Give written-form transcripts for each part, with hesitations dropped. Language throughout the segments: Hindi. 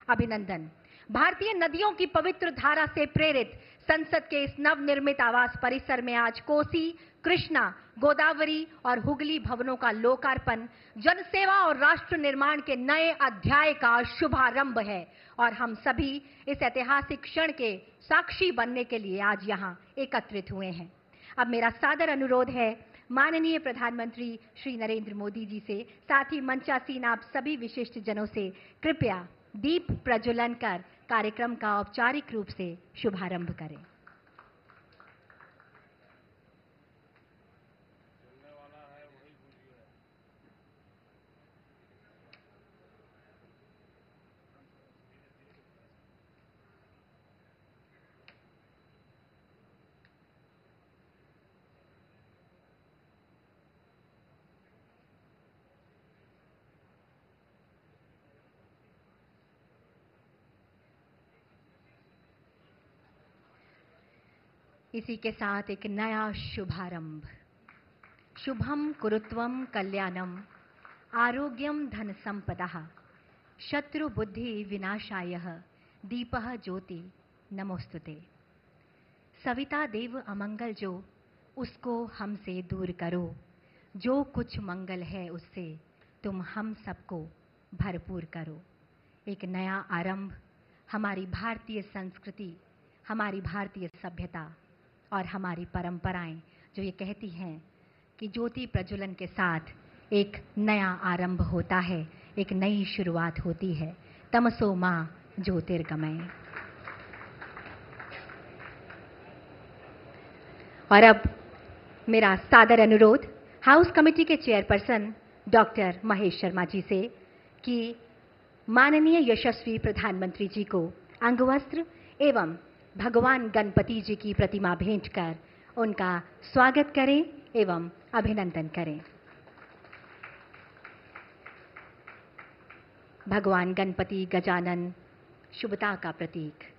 अभिनंदन। भारतीय नदियों की पवित्र धारा से प्रेरित संसद के इस नवनिर्मित आवास परिसर में आज कोसी, कृष्णा, गोदावरी और हुगली भवनों का लोकार्पण जनसेवा और राष्ट्र निर्माण के नए अध्याय का शुभारंभ है और हम सभी इस ऐतिहासिक क्षण के साक्षी बनने के लिए आज यहाँ एकत्रित हुए हैं। अब मेरा सादर अनुरोध है माननीय प्रधानमंत्री श्री नरेंद्र मोदी जी से, साथ ही मंचासीन आप सभी विशिष्ट जनों से कृपया दीप प्रज्वलन कर कार्यक्रम का औपचारिक रूप से शुभारंभ करें। इसी के साथ एक नया शुभारंभ। शुभम कुरुत्वम कल्याणम आरोग्यम धन संपदा शत्रु बुद्धि विनाशाय दीपः ज्योति नमोस्तुते। सविता देव अमंगल जो उसको हमसे दूर करो, जो कुछ मंगल है उससे तुम हम सबको भरपूर करो। एक नया आरंभ, हमारी भारतीय संस्कृति, हमारी भारतीय सभ्यता और हमारी परंपराएं जो ये कहती हैं कि ज्योति प्रज्वलन के साथ एक नया आरंभ होता है, एक नई शुरुआत होती है। तमसो मां ज्योतिर्गमय। और अब मेरा सादर अनुरोध हाउस कमेटी के चेयरपर्सन डॉक्टर महेश शर्मा जी से कि माननीय यशस्वी प्रधानमंत्री जी को अंगवस्त्र एवं भगवान गणपति जी की प्रतिमा भेंट कर उनका स्वागत करें एवं अभिनंदन करें। भगवान गणपति गजानन शुभता का प्रतीक।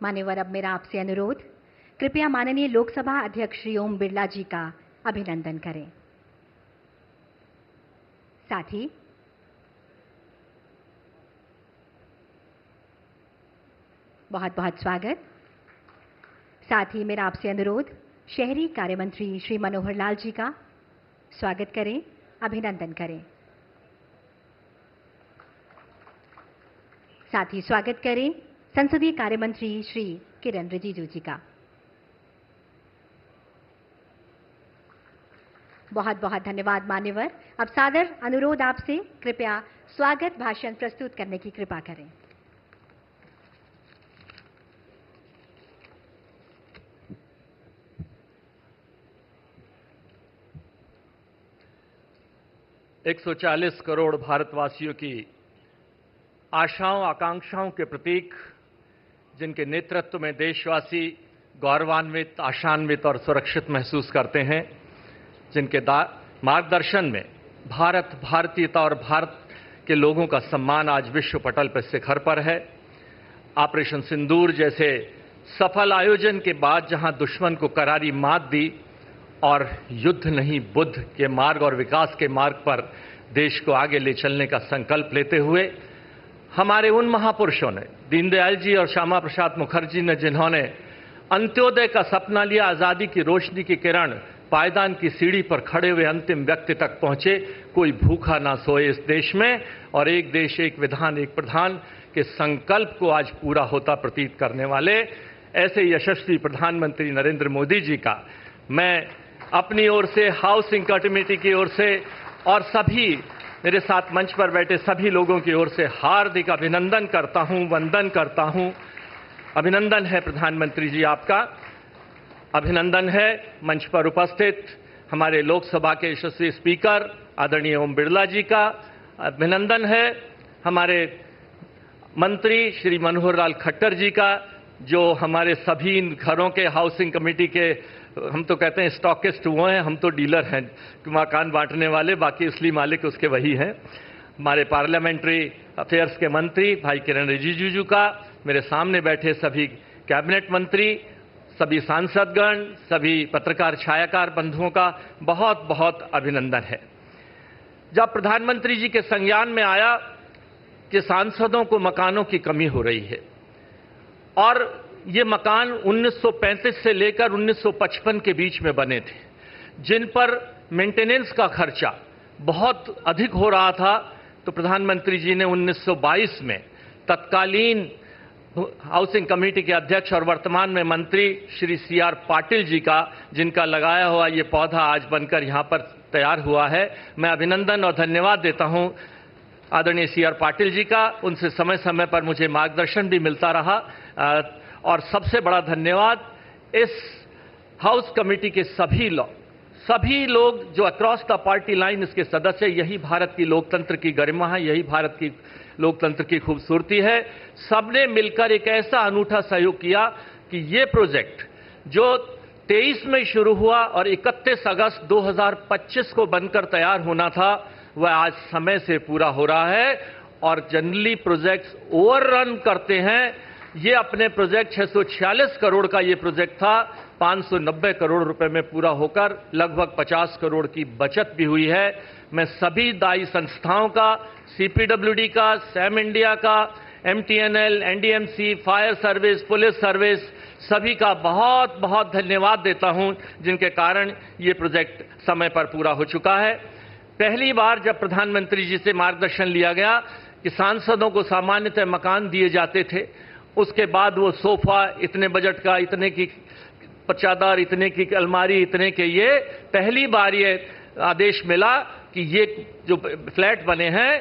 मान्यवर, अब मेरा आपसे अनुरोध, कृपया माननीय लोकसभा अध्यक्ष श्री ओम बिरला जी का अभिनंदन करें। साथ ही बहुत बहुत स्वागत। साथ ही मेरा आपसे अनुरोध, शहरी कार्य मंत्री श्री मनोहर लाल जी का स्वागत करें, अभिनंदन करें। साथ ही स्वागत करें संसदीय कार्य मंत्री श्री किरण रिजिजू जी का। बहुत बहुत धन्यवाद मान्यवर। अब सादर अनुरोध आपसे, कृपया स्वागत भाषण प्रस्तुत करने की कृपा करें। एक 140 करोड़ भारतवासियों की आशाओं आकांक्षाओं के प्रतीक, जिनके नेतृत्व में देशवासी गौरवान्वित, आशान्वित और सुरक्षित महसूस करते हैं, जिनके मार्गदर्शन में भारत, भारतीयता और भारत के लोगों का सम्मान आज विश्व पटल पर शिखर पर है। ऑपरेशन सिंदूर जैसे सफल आयोजन के बाद जहां दुश्मन को करारी मात दी और युद्ध नहीं बुद्ध के मार्ग और विकास के मार्ग पर देश को आगे ले चलने का संकल्प लेते हुए हमारे उन महापुरुषों ने, दीनदयाल जी और श्यामा प्रसाद मुखर्जी ने, जिन्होंने अंत्योदय का सपना लिया, आजादी की रोशनी की किरण, पायदान की सीढ़ी पर खड़े हुए अंतिम व्यक्ति तक पहुंचे। कोई भूखा ना सोए इस देश में, और एक देश एक विधान एक प्रधान के संकल्प को आज पूरा होता प्रतीत करने वाले ऐसे यशस्वी प्रधानमंत्री नरेंद्र मोदी जी का मैं अपनी ओर से, हाउसिंग कमेटी की ओर से और सभी मेरे साथ मंच पर बैठे सभी लोगों की ओर से हार्दिक अभिनंदन करता हूं, वंदन करता हूं। अभिनंदन है प्रधानमंत्री जी आपका। अभिनंदन है मंच पर उपस्थित हमारे लोकसभा के यशस्वी स्पीकर आदरणीय ओम बिरला जी का। अभिनंदन है हमारे मंत्री श्री मनोहर लाल खट्टर जी का, जो हमारे सभी घरों के हाउसिंग कमेटी के, हम तो कहते हैं स्टॉकिस्ट वो हैं, हम तो डीलर हैं, मकान बांटने वाले, बाकी असली मालिक उसके वही हैं। हमारे पार्लियामेंट्री अफेयर्स के मंत्री भाई किरण रिजिजू जी का, मेरे सामने बैठे सभी कैबिनेट मंत्री, सभी सांसदगण, सभी पत्रकार छायाकार बंधुओं का बहुत बहुत अभिनंदन है। जब प्रधानमंत्री जी के संज्ञान में आया कि सांसदों को मकानों की कमी हो रही है और ये मकान 1935 से लेकर 1955 के बीच में बने थे, जिन पर मेंटेनेंस का खर्चा बहुत अधिक हो रहा था, तो प्रधानमंत्री जी ने 1922 में तत्कालीन हाउसिंग कमेटी के अध्यक्ष और वर्तमान में मंत्री श्री CR पाटिल जी का, जिनका लगाया हुआ ये पौधा आज बनकर यहाँ पर तैयार हुआ है, मैं अभिनंदन और धन्यवाद देता हूँ आदरणीय CR पाटिल जी का। उनसे समय समय पर मुझे मार्गदर्शन भी मिलता रहा और सबसे बड़ा धन्यवाद इस हाउस कमेटी के सभी लोग जो अक्रॉस द पार्टी लाइन इसके सदस्य, यही भारत की लोकतंत्र की गरिमा है, यही भारत की लोकतंत्र की खूबसूरती है। सबने मिलकर एक ऐसा अनूठा सहयोग किया कि ये प्रोजेक्ट जो 23 में शुरू हुआ और 31 अगस्त 2025 को बनकर तैयार होना था, वह आज समय से पूरा हो रहा है। और जनरली प्रोजेक्ट्स ओवररन करते हैं। ये अपने प्रोजेक्ट 646 करोड़ का ये प्रोजेक्ट था, 590 करोड़ रुपए में पूरा होकर लगभग 50 करोड़ की बचत भी हुई है। मैं सभी दायी संस्थाओं का, CPWD का, SAM इंडिया का, MTNL, NDMC, fire service, police service, सभी का बहुत बहुत धन्यवाद देता हूं, जिनके कारण ये प्रोजेक्ट समय पर पूरा हो चुका है। पहली बार जब प्रधानमंत्री जी से मार्गदर्शन लिया गया कि सांसदों को सामान्यतः मकान दिए जाते थे, उसके बाद वो सोफा इतने बजट का, इतने की चादर, इतने की अलमारी, इतने के, ये पहली बार ये आदेश मिला कि ये जो फ्लैट बने हैं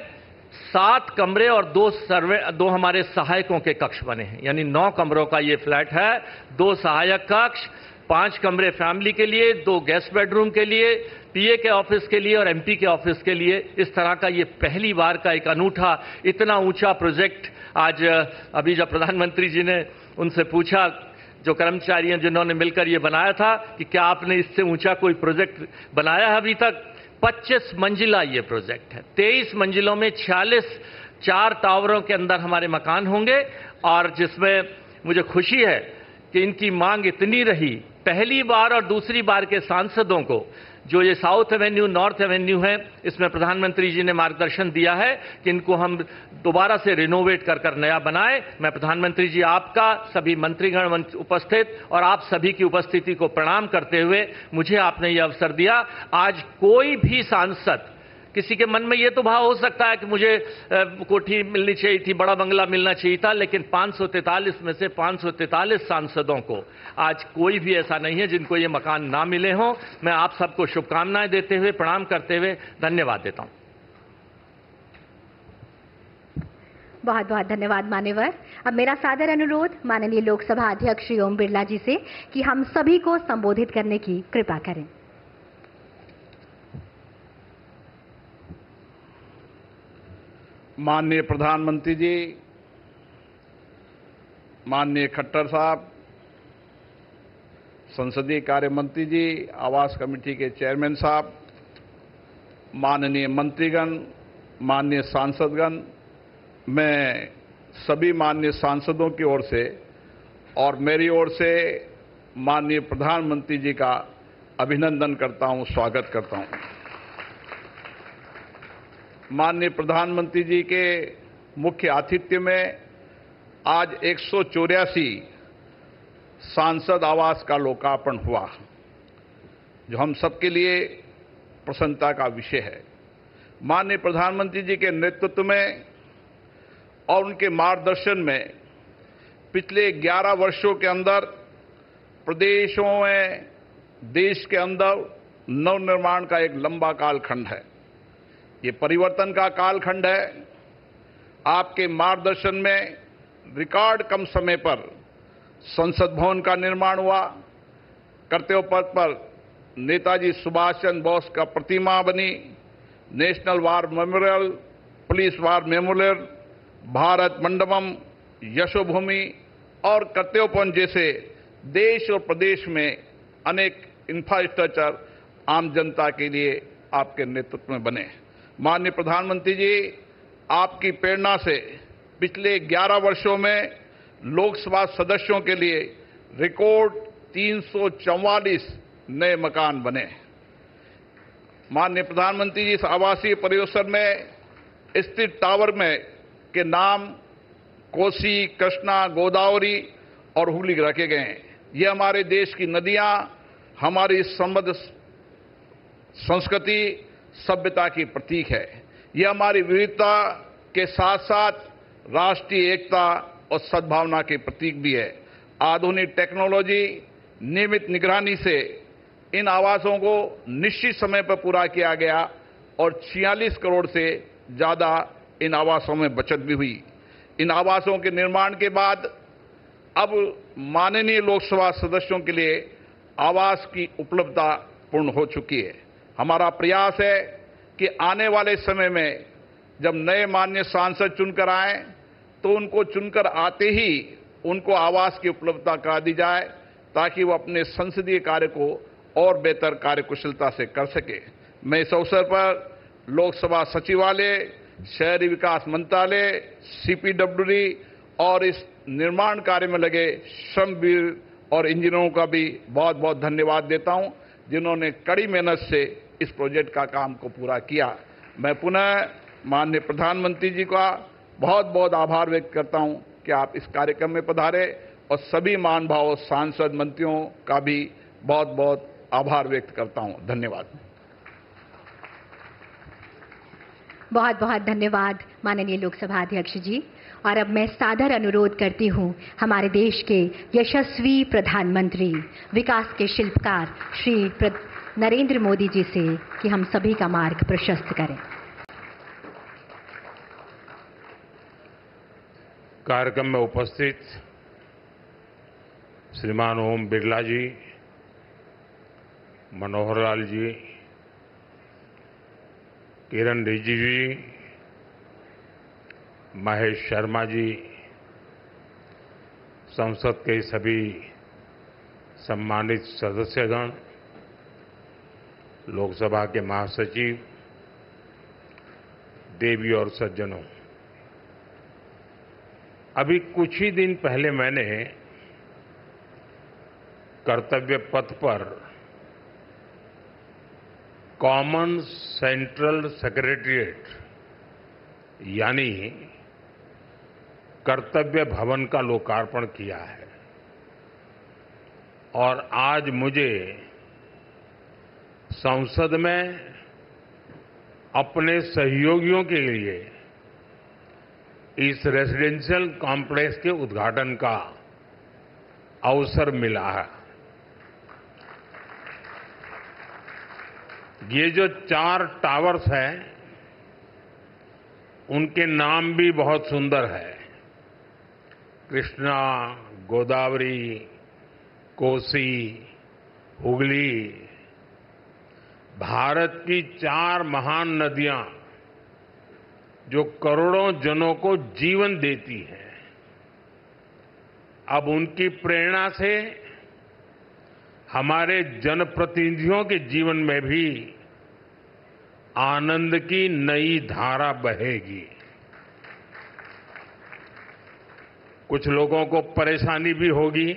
7 कमरे और 2 हमारे सहायकों के कक्ष बने हैं, यानी 9 कमरों का ये फ्लैट है। 2 सहायक कक्ष, 5 कमरे फैमिली के लिए, 2 गेस्ट बेडरूम के लिए, PA के ऑफिस के लिए और MP के ऑफिस के लिए। इस तरह का ये पहली बार का एक अनूठा इतना ऊंचा प्रोजेक्ट आज अभी जब प्रधानमंत्री जी ने उनसे पूछा, जो कर्मचारी हैं जिन्होंने मिलकर ये बनाया था, कि क्या आपने इससे ऊंचा कोई प्रोजेक्ट बनाया है अभी तक? 25 मंजिला ये प्रोजेक्ट है। 23 मंजिलों में 4 टावरों के अंदर हमारे मकान होंगे और जिसमें मुझे खुशी है कि इनकी मांग इतनी रही। पहली बार और दूसरी बार के सांसदों को जो ये साउथ एवेन्यू, नॉर्थ एवेन्यू है, इसमें प्रधानमंत्री जी ने मार्गदर्शन दिया है कि इनको हम दोबारा से रिनोवेट कर नया बनाएं। मैं प्रधानमंत्री जी आपका, सभी मंत्रीगण उपस्थित और आप सभी की उपस्थिति को प्रणाम करते हुए मुझे आपने ये अवसर दिया। आज कोई भी सांसद, किसी के मन में ये तो भाव हो सकता है कि मुझे कोठी मिलनी चाहिए थी, बड़ा बंगला मिलना चाहिए था, लेकिन 543 में से 543 सांसदों को आज कोई भी ऐसा नहीं है जिनको ये मकान ना मिले हों। मैं आप सबको शुभकामनाएं देते हुए, प्रणाम करते हुए धन्यवाद देता हूं। बहुत बहुत धन्यवाद मान्यवर। अब मेरा सादर अनुरोध माननीय लोकसभा अध्यक्ष श्री ओम बिरला जी से कि हम सभी को संबोधित करने की कृपा करें। माननीय प्रधानमंत्री जी, माननीय खट्टर साहब, संसदीय कार्य मंत्री जी, आवास कमेटी के चेयरमैन साहब, माननीय मंत्रीगण, माननीय सांसदगण, मैं सभी माननीय सांसदों की ओर से और मेरी ओर से माननीय प्रधानमंत्री जी का अभिनंदन करता हूं, स्वागत करता हूं। माननीय प्रधानमंत्री जी के मुख्य आतिथ्य में आज 184 सांसद आवास का लोकार्पण हुआ, जो हम सबके लिए प्रसन्नता का विषय है। माननीय प्रधानमंत्री जी के नेतृत्व में और उनके मार्गदर्शन में पिछले 11 वर्षों के अंदर प्रदेशों में, देश के अंदर नवनिर्माण का एक लंबा कालखंड है। ये परिवर्तन का कालखंड है। आपके मार्गदर्शन में रिकॉर्ड कम समय पर संसद भवन का निर्माण हुआ। कर्तव्य पथ पर नेताजी सुभाष चंद्र बोस का प्रतिमा बनी। National war memorial, police war memorial, Bharat Mandapam, Yashobhoomi और कर्तव्यपथ जैसे देश और प्रदेश में अनेक इंफ्रास्ट्रक्चर आम जनता के लिए आपके नेतृत्व में बने। माननीय प्रधानमंत्री जी, आपकी प्रेरणा से पिछले 11 वर्षों में लोकसभा सदस्यों के लिए रिकॉर्ड 344 नए मकान बने। माननीय प्रधानमंत्री जी, इस आवासीय परिसर में स्थित टावर में के नाम कोसी, कृष्णा, गोदावरी और हुगली रखे गए हैं। ये हमारे देश की नदियां हमारी समृद्ध संस्कृति, सभ्यता की प्रतीक है। यह हमारी विविधता के साथ साथ राष्ट्रीय एकता और सद्भावना के प्रतीक भी है। आधुनिक टेक्नोलॉजी, नियमित निगरानी से इन आवासों को निश्चित समय पर पूरा किया गया और 46 करोड़ से ज्यादा इन आवासों में बचत भी हुई। इन आवासों के निर्माण के बाद अब माननीय लोकसभा सदस्यों के लिए आवास की उपलब्धता पूर्ण हो चुकी है। हमारा प्रयास है कि आने वाले समय में जब नए माननीय सांसद चुनकर आए तो उनको चुनकर आते ही उनको आवास की उपलब्धता करा दी जाए, ताकि वो अपने संसदीय कार्य को और बेहतर कार्यकुशलता से कर सके। मैं इस अवसर पर लोकसभा सचिवालय, शहरी विकास मंत्रालय, सीपीडब्ल्यूडी और इस निर्माण कार्य में लगे श्रमवीर और इंजीनियरों का भी बहुत बहुत धन्यवाद देता हूं, जिन्होंने कड़ी मेहनत से इस प्रोजेक्ट का काम को पूरा किया। मैं पुनः माननीय प्रधानमंत्री जी का बहुत बहुत आभार व्यक्त करता हूं कि आप इस कार्यक्रम में पधारे, और सभी महानुभावों, सांसद, मंत्रियों का भी बहुत बहुत आभार व्यक्त करता हूं। धन्यवाद। बहुत बहुत धन्यवाद माननीय लोकसभा अध्यक्ष जी। और अब मैं सादर अनुरोध करती हूं हमारे देश के यशस्वी प्रधानमंत्री, विकास के शिल्पकार श्री नरेंद्र मोदी जी से कि हम सभी का मार्ग प्रशस्त करें। कार्यक्रम में उपस्थित श्रीमान ओम बिरला जी, मनोहर लाल जी, किरण रिजिजू जी, महेश शर्मा जी, संसद के सभी सम्मानित सदस्यगण, लोकसभा के महासचिव, देवी और सज्जनों, अभी कुछ ही दिन पहले मैंने कर्तव्य पथ पर कॉमन सेंट्रल सेक्रेटेरिएट यानी कर्तव्य भवन का लोकार्पण किया है, और आज मुझे संसद में अपने सहयोगियों के लिए इस रेजिडेंशियल कॉम्प्लेक्स के उद्घाटन का अवसर मिला है। ये जो 4 टावर्स हैं, उनके नाम भी बहुत सुंदर है। कृष्णा, गोदावरी, कोसी, हुगली, भारत की 4 महान नदियां जो करोड़ों जनों को जीवन देती हैं, अब उनकी प्रेरणा से हमारे जनप्रतिनिधियों के जीवन में भी आनंद की नई धारा बहेगी। कुछ लोगों को परेशानी भी होगी।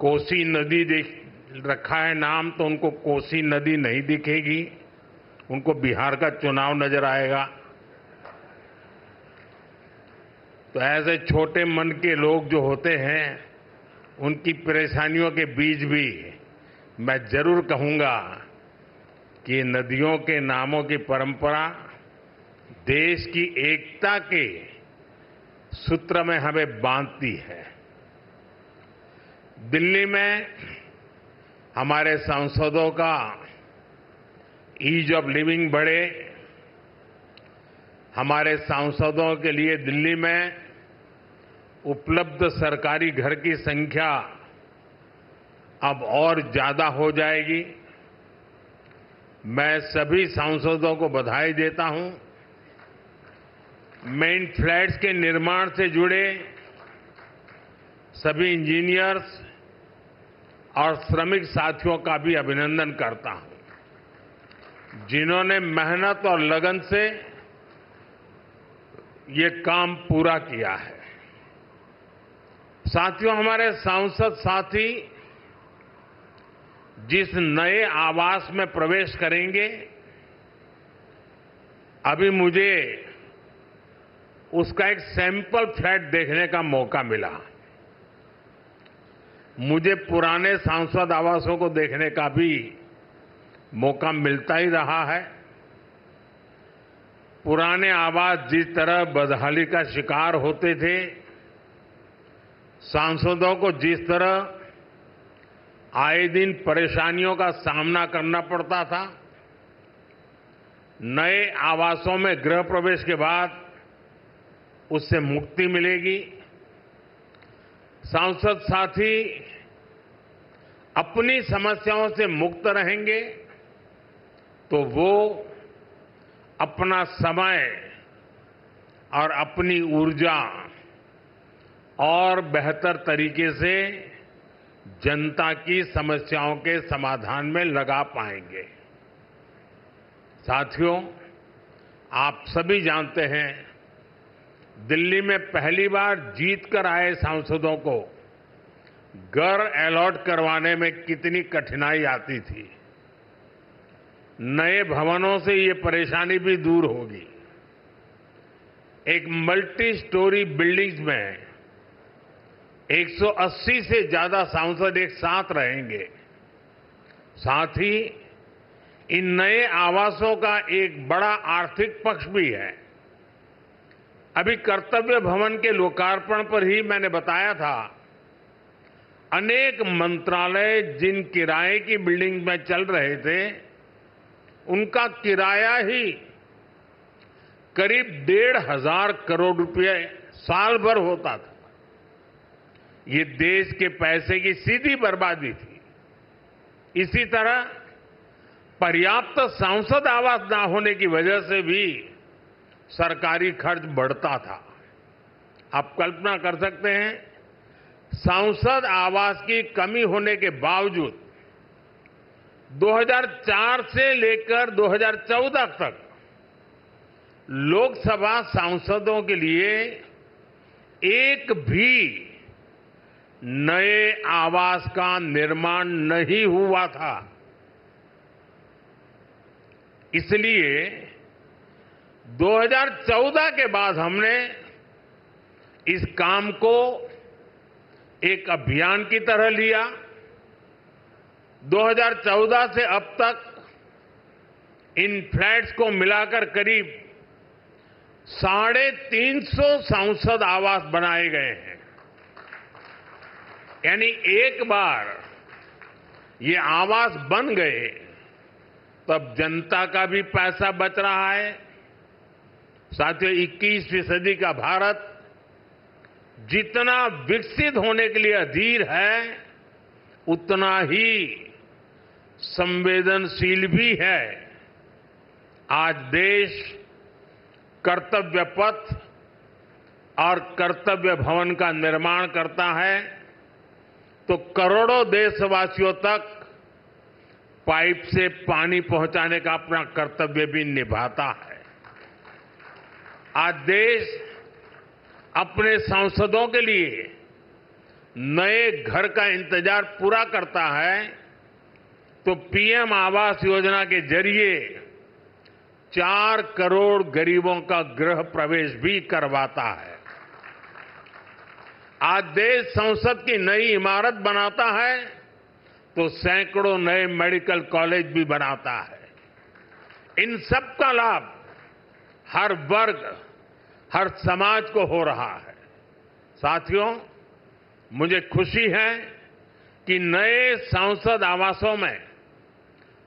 कोसी नदी देख रखा है नाम, तो उनको कोसी नदी नहीं दिखेगी, उनको बिहार का चुनाव नजर आएगा। तो ऐसे छोटे मन के लोग जो होते हैं, उनकी परेशानियों के बीच भी मैं जरूर कहूंगा कि नदियों के नामों की परंपरा देश की एकता के सूत्र में हमें बांधती है। दिल्ली में हमारे सांसदों का ईज ऑफ लिविंग बढ़े, हमारे सांसदों के लिए दिल्ली में उपलब्ध सरकारी घर की संख्या अब और ज्यादा हो जाएगी। मैं सभी सांसदों को बधाई देता हूं। मेन फ्लैट्स के निर्माण से जुड़े सभी इंजीनियर्स और श्रमिक साथियों का भी अभिनंदन करता हूं, जिन्होंने मेहनत और लगन से ये काम पूरा किया है। साथियों, हमारे सांसद साथी जिस नए आवास में प्रवेश करेंगे, अभी मुझे उसका एक सैंपल फ्लैट देखने का मौका मिला। मुझे पुराने सांसद आवासों को देखने का भी मौका मिलता ही रहा है। पुराने आवास जिस तरह बदहाली का शिकार होते थे, सांसदों को जिस तरह आए दिन परेशानियों का सामना करना पड़ता था, नए आवासों में गृह प्रवेश के बाद उससे मुक्ति मिलेगी। सांसद साथी अपनी समस्याओं से मुक्त रहेंगे तो वो अपना समय और अपनी ऊर्जा और बेहतर तरीके से जनता की समस्याओं के समाधान में लगा पाएंगे। साथियों, आप सभी जानते हैं, दिल्ली में पहली बार जीतकर आए सांसदों को घर अलॉट करवाने में कितनी कठिनाई आती थी। नए भवनों से ये परेशानी भी दूर होगी। एक मल्टी स्टोरी बिल्डिंग्स में 180 से ज्यादा सांसद एक साथ रहेंगे। साथ ही इन नए आवासों का एक बड़ा आर्थिक पक्ष भी है। अभी कर्तव्य भवन के लोकार्पण पर ही मैंने बताया था, अनेक मंत्रालय जिन किराए की बिल्डिंग में चल रहे थे, उनका किराया ही करीब 1,500 करोड़ रुपए साल भर होता था। ये देश के पैसे की सीधी बर्बादी थी। इसी तरह पर्याप्त सांसद आवास न होने की वजह से भी सरकारी खर्च बढ़ता था। आप कल्पना कर सकते हैं, सांसद आवास की कमी होने के बावजूद 2004 से लेकर 2014 तक लोकसभा सांसदों के लिए एक भी नए आवास का निर्माण नहीं हुआ था। इसलिए 2014 के बाद हमने इस काम को एक अभियान की तरह लिया। 2014 से अब तक इन फ्लैट्स को मिलाकर करीब 350 सांसद आवास बनाए गए हैं। यानी एक बार ये आवास बन गए तब जनता का भी पैसा बच रहा है। साथियों, 21वीं सदी का भारत जितना विकसित होने के लिए अधीर है, उतना ही संवेदनशील भी है। आज देश कर्तव्य पथ और कर्तव्य भवन का निर्माण करता है तो करोड़ों देशवासियों तक पाइप से पानी पहुंचाने का अपना कर्तव्य भी निभाता है। आज देश अपने सांसदों के लिए नए घर का इंतजार पूरा करता है तो पीएम आवास योजना के जरिए 4 करोड़ गरीबों का गृह प्रवेश भी करवाता है। आज देश संसद की नई इमारत बनाता है तो सैकड़ों नए मेडिकल कॉलेज भी बनाता है। इन सब का लाभ हर वर्ग, हर समाज को हो रहा है। साथियों, मुझे खुशी है कि नए सांसद आवासों में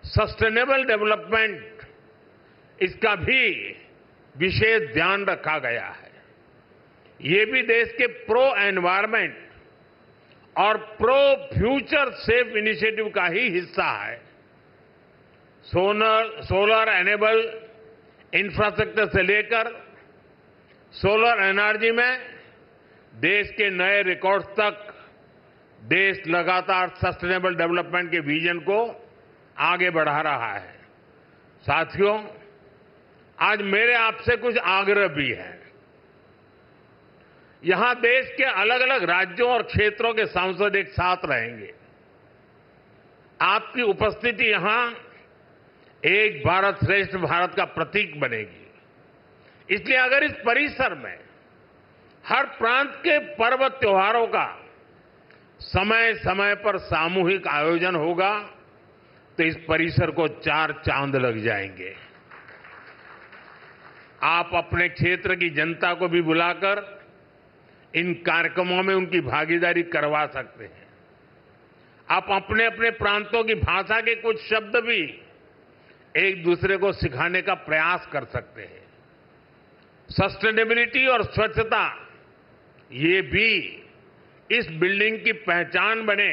सस्टेनेबल डेवलपमेंट, इसका भी विशेष ध्यान रखा गया है। ये भी देश के प्रो एनवायरमेंट और प्रो फ्यूचर सेफ इनिशिएटिव का ही हिस्सा है। सोलर एनेबल इंफ्रास्ट्रक्चर से लेकर सोलर एनर्जी में देश के नए रिकॉर्ड्स तक देश लगातार सस्टेनेबल डेवलपमेंट के विजन को आगे बढ़ा रहा है। साथियों, आज मेरे आपसे कुछ आग्रह भी है। यहां देश के अलग अलग राज्यों और क्षेत्रों के सांसद एक साथ रहेंगे। आपकी उपस्थिति यहां एक भारत श्रेष्ठ भारत का प्रतीक बनेगी। इसलिए अगर इस परिसर में हर प्रांत के पर्व त्योहारों का समय समय पर सामूहिक आयोजन होगा तो इस परिसर को 4 चांद लग जाएंगे। आप अपने क्षेत्र की जनता को भी बुलाकर इन कार्यक्रमों में उनकी भागीदारी करवा सकते हैं। आप अपने अपने प्रांतों की भाषा के कुछ शब्द भी एक दूसरे को सिखाने का प्रयास कर सकते हैं। सस्टेनेबिलिटी और स्वच्छता ये भी इस बिल्डिंग की पहचान बने,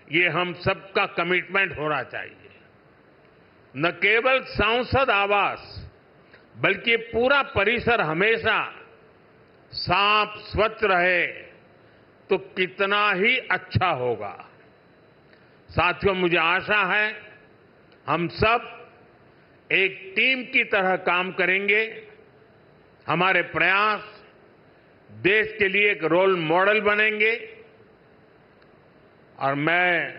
ये हम सबका कमिटमेंट होना चाहिए। न केवल सांसद आवास बल्कि ये पूरा परिसर हमेशा साफ स्वच्छ रहे तो कितना ही अच्छा होगा। साथियों, मुझे आशा है हम सब एक टीम की तरह काम करेंगे। हमारे प्रयास देश के लिए एक रोल मॉडल बनेंगे और मैं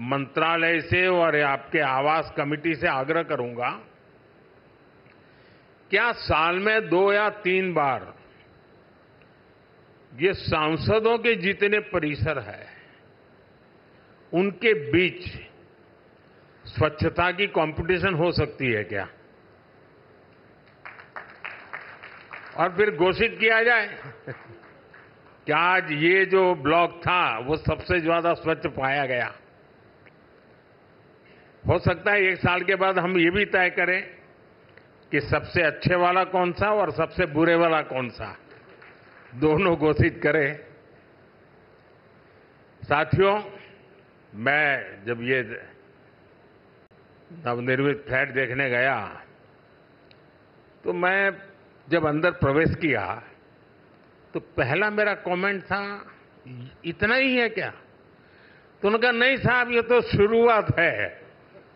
मंत्रालय से और आपके आवास कमेटी से आग्रह करूंगा, क्या साल में 2 या 3 बार ये सांसदों के जितने परिसर है उनके बीच स्वच्छता की कंपटीशन हो सकती है क्या? और फिर घोषित किया जाए कि आज ये जो ब्लॉक था वो सबसे ज्यादा स्वच्छ पाया गया। हो सकता है 1 साल के बाद हम ये भी तय करें कि सबसे अच्छे वाला कौन सा और सबसे बुरे वाला कौन सा, दोनों घोषित करें। साथियों, मैं जब ये नवनिर्मित फ्लैट देखने गया तो मैं जब अंदर प्रवेश किया तो पहला मेरा कमेंट था, इतना ही है क्या? तो उन्होंने कहा, नहीं साहब, ये तो शुरुआत है,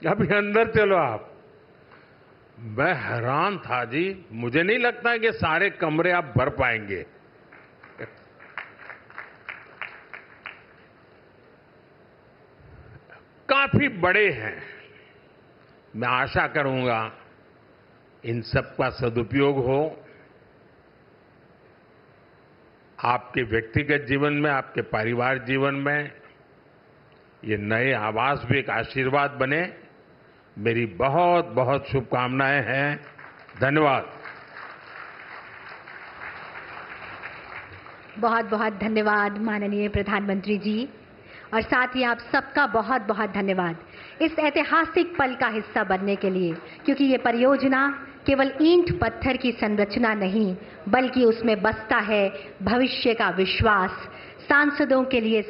अभी अंदर चलो आप। मैं हैरान था जी, मुझे नहीं लगता कि सारे कमरे आप भर पाएंगे। काफी बड़े हैं। मैं आशा करूंगा इन सब का सदुपयोग हो। आपके व्यक्तिगत जीवन में, आपके परिवार जीवन में ये नए आवास भी एक आशीर्वाद बने। मेरी बहुत बहुत शुभकामनाएं हैं। धन्यवाद। बहुत बहुत धन्यवाद माननीय प्रधानमंत्री जी, और साथ ही आप सबका बहुत बहुत धन्यवाद इस ऐतिहासिक पल का हिस्सा बनने के लिए, क्योंकि ये परियोजना केवल ईंट पत्थर की संरचना नहीं बल्कि उसमें बसता है भविष्य का विश्वास। सांसदों के लिए